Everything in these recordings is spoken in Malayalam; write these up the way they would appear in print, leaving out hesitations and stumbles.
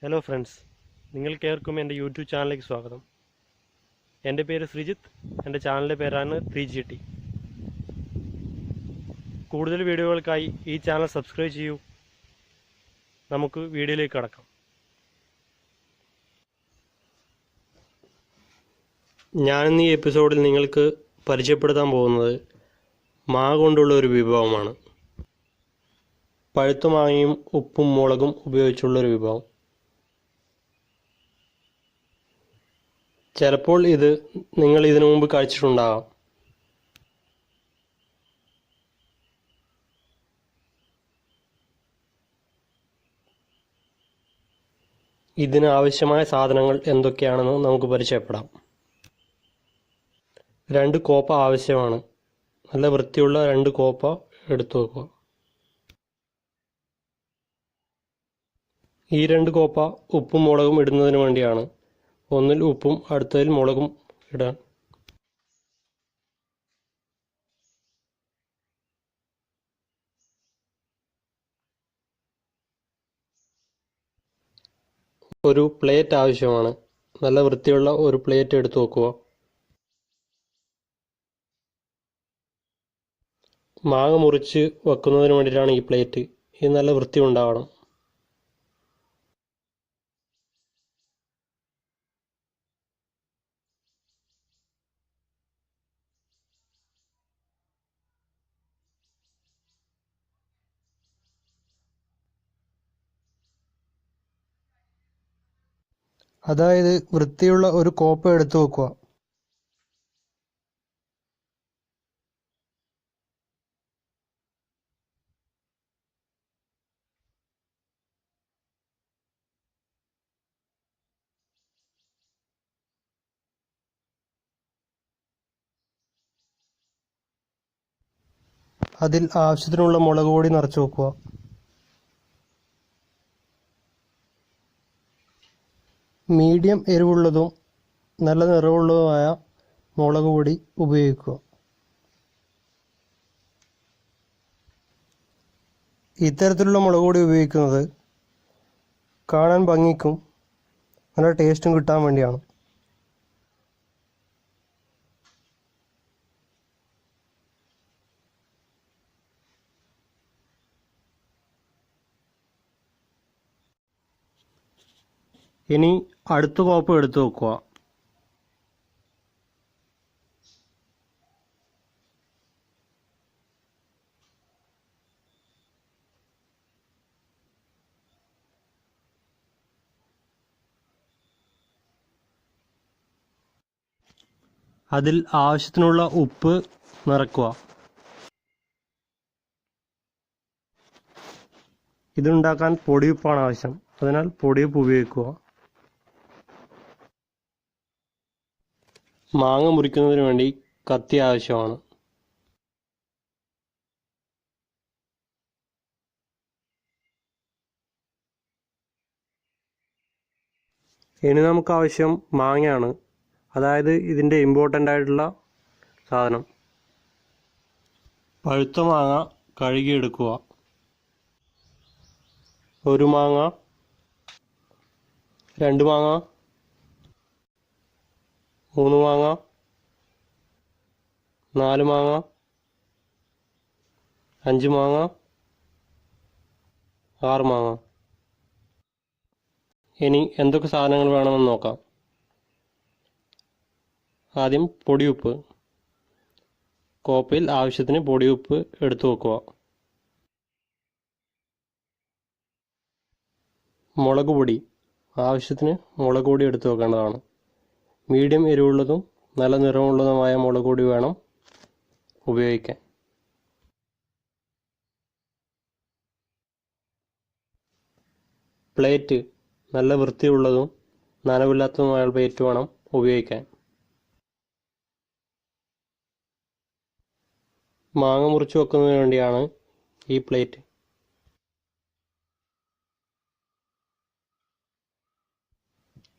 ഹലോ ഫ്രണ്ട്സ്, നിങ്ങൾക്കേവർക്കും എൻ്റെ യൂട്യൂബ് ചാനലിലേക്ക് സ്വാഗതം. എൻ്റെ പേര് ശ്രീജിത്ത്. എൻ്റെ ചാനലിൻ്റെ പേരാണ് 3GT. കൂടുതൽ വീഡിയോകൾക്കായി ഈ ചാനൽ സബ്സ്ക്രൈബ് ചെയ്യൂ. നമുക്ക് വീഡിയോയിലേക്ക് കടക്കാം. ഞാനിന്ന് ഈ എപ്പിസോഡിൽ നിങ്ങൾക്ക് പരിചയപ്പെടുത്താൻ പോകുന്നത് മാങ്ങ കൊണ്ടുള്ള ഒരു വിഭവമാണ്. പഴുത്ത മാങ്ങയും ഉപ്പും മുളകും ഉപയോഗിച്ചുള്ളൊരു വിഭവം. ചിലപ്പോൾ ഇത് നിങ്ങൾ ഇതിനു മുമ്പ് കഴിച്ചിട്ടുണ്ടാകാം. ഇതിന് ആവശ്യമായ സാധനങ്ങൾ എന്തൊക്കെയാണെന്ന് നമുക്ക് പരിചയപ്പെടാം. 2 കോപ്പ ആവശ്യമാണ്. നല്ല വൃത്തിയുള്ള 2 കോപ്പ എടുത്തു വെക്കുക. ഈ 2 കോപ്പ ഉപ്പും മുളകും ഇടുന്നതിന് വേണ്ടിയാണ്. ഒന്നിൽ ഉപ്പും അടുത്തതിൽ മുളകും ഇടാൻ. ഒരു പ്ലേറ്റ് ആവശ്യമാണ്. നല്ല വൃത്തിയുള്ള ഒരു പ്ലേറ്റ് എടുത്തു വെക്കുക. മാങ്ങ മുറിച്ച് വെക്കുന്നതിന് വേണ്ടിയിട്ടാണ് ഈ പ്ലേറ്റ്. ഇത് നല്ല വൃത്തി ഉണ്ടാവണം. അതായത് വൃത്തിയുള്ള ഒരു കോപ്പ എടുത്തു വെക്കുക. അതിൽ ആവശ്യത്തിനുള്ള മുളക് പൊടി നിറച്ചു വെക്കുക. മീഡിയം എരിവുള്ളതും നല്ല നിറമുള്ളതുമായ മുളക് പൊടി ഉപയോഗിക്കുക. ഇത്തരത്തിലുള്ള മുളക് പൊടി ഉപയോഗിക്കുന്നത് കാണാൻ ഭംഗിക്കും നല്ല ടേസ്റ്റും കിട്ടാൻ വേണ്ടിയാണ്. ഇനി അടുത്ത കോപ്പ എടുത്തു വെക്കുക. അതിൽ ആവശ്യത്തിനുള്ള ഉപ്പ് നിറക്കുക. ഇതുണ്ടാക്കാൻ പൊടിയുപ്പാണ് ആവശ്യം. അതിനാൽ പൊടിയുപ്പ് ഉപയോഗിക്കുക. മാങ്ങ മുറിക്കുന്നതിന് വേണ്ടി കത്തി ആവശ്യമാണ്. ഇനി നമുക്ക് ആവശ്യം മാങ്ങയാണ്. അതായത് ഇതിൻ്റെ ഇമ്പോർട്ടൻ്റ് ആയിട്ടുള്ള സാധനം. പഴുത്ത മാങ്ങ കഴുകിയെടുക്കുക. 1 മാങ്ങ, 2 മാങ്ങ, 3 മാങ്ങ, 4 മാങ്ങ, 5 മാങ്ങ, 6 മാങ്ങ. ഇനി എന്തൊക്കെ സാധനങ്ങൾ വേണമെന്ന് നോക്കാം. ആദ്യം പൊടിയുപ്പ്. കോപ്പയിൽ ആവശ്യത്തിന് പൊടിയുപ്പ് എടുത്തു വെക്കുക. മുളക് പൊടി. ആവശ്യത്തിന് മുളക് പൊടി എടുത്തു വെക്കേണ്ടതാണ്. മീഡിയം എരിവുള്ളതും നല്ല നിറമുള്ളതുമായ മുളക് പൊടി വേണം ഉപയോഗിക്കാൻ. പ്ലേറ്റ്. നല്ല വൃത്തിയുള്ളതും നനവില്ലാത്തതുമായ പ്ലേറ്റ് വേണം ഉപയോഗിക്കാൻ. മാങ്ങ മുറിച്ച് വെക്കുന്നതിന് വേണ്ടിയാണ് ഈ പ്ലേറ്റ്.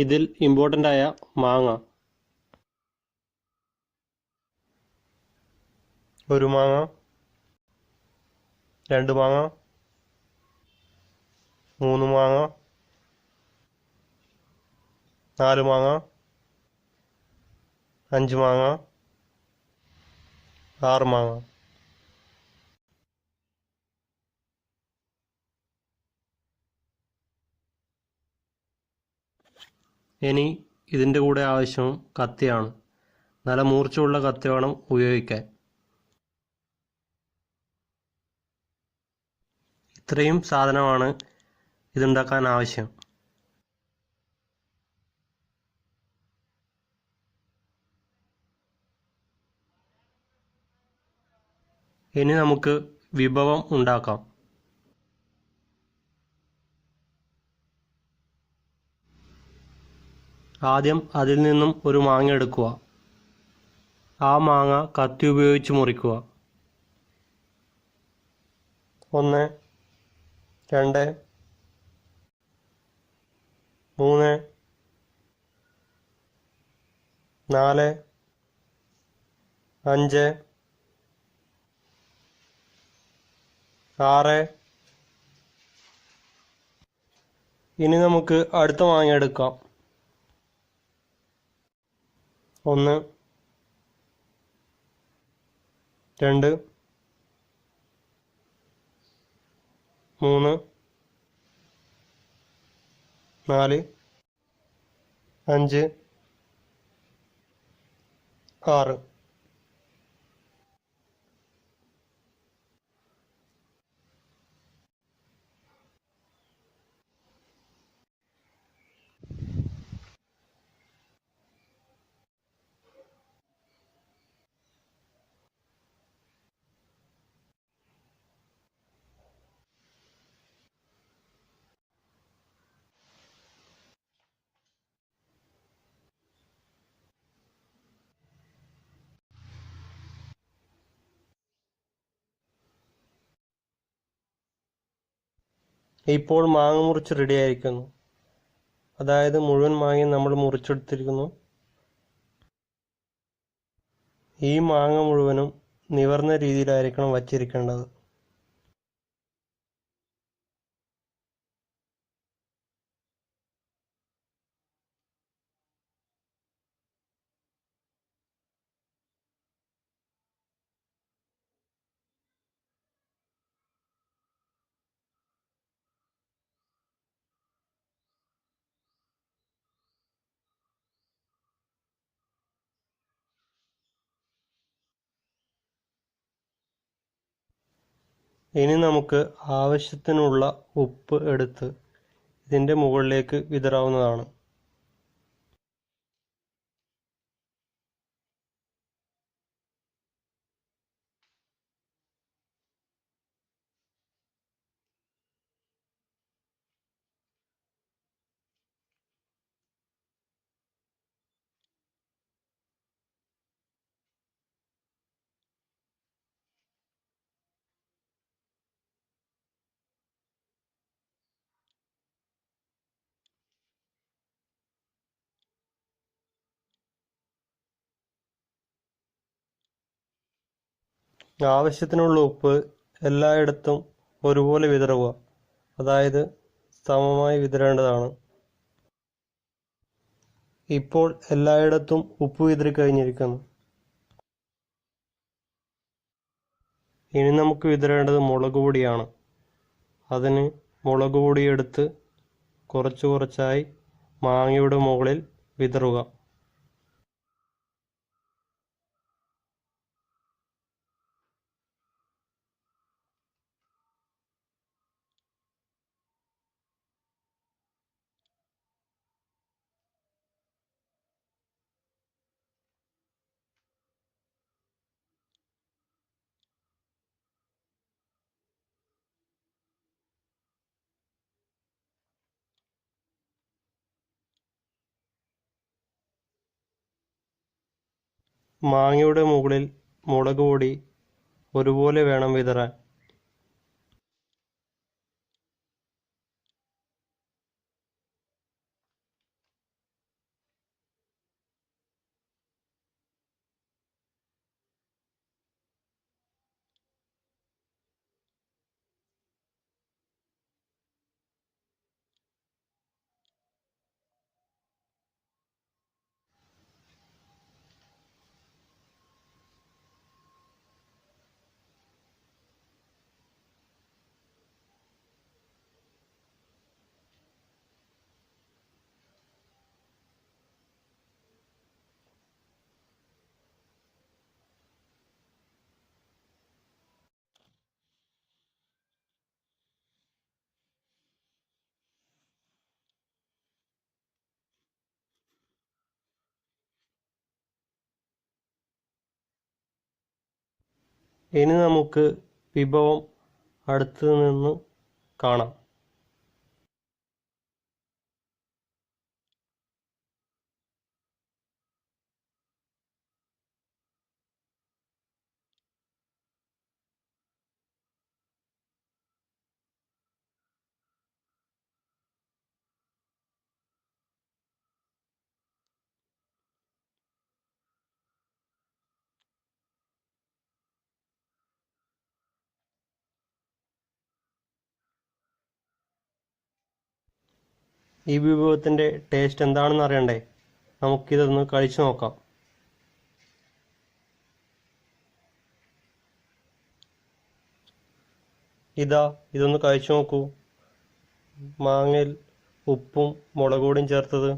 ഇതിൽ ഇമ്പോർട്ടൻ്റ് ആയ മാങ്ങ. 1 മാങ്ങ, 2 മാങ്ങ, 3 മാങ്ങ, 4 മാങ്ങ, 5 മാങ്ങ, 6 മാങ്ങ. ഇനി ഇതിൻ്റെ കൂടെ ആവശ്യം കത്തിയാണ്. നല്ല മൂർച്ചയുള്ള കത്തി വേണം ഉപയോഗിക്കാൻ. ഇത്രയും സാധനമാണ് ഇതുണ്ടാക്കാൻ ആവശ്യം. ഇനി നമുക്ക് വിഭവം ഉണ്ടാക്കാം. ആദ്യം അതിൽ നിന്നും ഒരു മാങ്ങ എടുക്കുക. ആ മാങ്ങ കത്തി ഉപയോഗിച്ച് മുറിക്കുക. 1, 2, 3, 4, 5, 6. ഇനി നമുക്ക് അടുത്ത മാങ്ങ എടുക്കാം. 1, 2, 3, 4, 5, 6. ഇപ്പോൾ മാങ്ങ മുറിച്ച് റെഡിയായിരിക്കുന്നു. അതായത് മുഴുവൻ മാങ്ങയും നമ്മൾ മുറിച്ചെടുത്തിരിക്കുന്നു. ഈ മാങ്ങ മുഴുവനും നിവർന്ന രീതിയിലായിരിക്കണം വച്ചിരിക്കേണ്ടത്. ഇനി നമുക്ക് ആവശ്യത്തിനുള്ള ഉപ്പ് എടുത്ത് ഇതിൻ്റെ മുകളിലേക്ക് വിതറാവുന്നതാണ്. ആവശ്യത്തിനുള്ള ഉപ്പ് എല്ലായിടത്തും ഒരുപോലെ വിതറുക. അതായത് സമമായി വിതരേണ്ടതാണ്. ഇപ്പോൾ എല്ലായിടത്തും ഉപ്പ് വിതറി കഴിഞ്ഞിരിക്കുന്നു. ഇനി നമുക്ക് വിതരേണ്ടത് മുളക് പൊടിയാണ്. അതിന് മുളക് പൊടിയെടുത്ത് കുറച്ച് കുറച്ചായി മാങ്ങയുടെ മുകളിൽ വിതറുക. മാങ്ങയുടെ മുകളിൽ മുളക് പൊടി ഒരുപോലെ വേണം വിതറാൻ. ഇനി നമുക്ക് വിഭവം അടുത്ത് നിന്ന് കാണാം. ഈ വിഭവത്തിൻ്റെ ടേസ്റ്റ് എന്താണെന്ന് അറിയണ്ടേ? നമുക്കിതൊന്ന് കഴിച്ചു നോക്കാം. ഇതൊന്ന് കഴിച്ചു നോക്കൂ. മാങ്ങയിൽ ഉപ്പും മുളക് പൊടിയും ചേർത്തത്.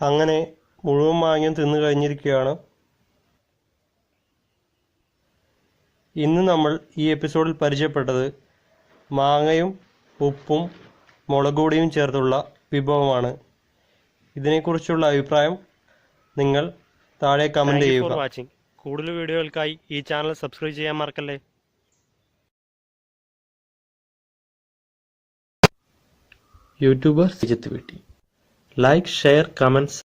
അങ്ങനെ മുഴുവൻ മാങ്ങയും തിന്നു കഴിഞ്ഞിരിക്കുകയാണ്. ഇന്ന് നമ്മൾ ഈ എപ്പിസോഡിൽ പരിചയപ്പെട്ടത് മാങ്ങയും ഉപ്പും മുളക് പൊടിയും ചേർത്തുള്ള വിഭവമാണ്. ഇതിനെക്കുറിച്ചുള്ള അഭിപ്രായം നിങ്ങൾ താഴെ കമൻറ്റ് ചെയ്യുക. വാച്ചിങ്. കൂടുതൽ വീഡിയോകൾക്കായി ഈ ചാനൽ സബ്സ്ക്രൈബ് ചെയ്യാൻ മറക്കല്ലേ. യൂട്യൂബർ ശ്രീജിത്ത് വീട്ടി. Like, share, comments.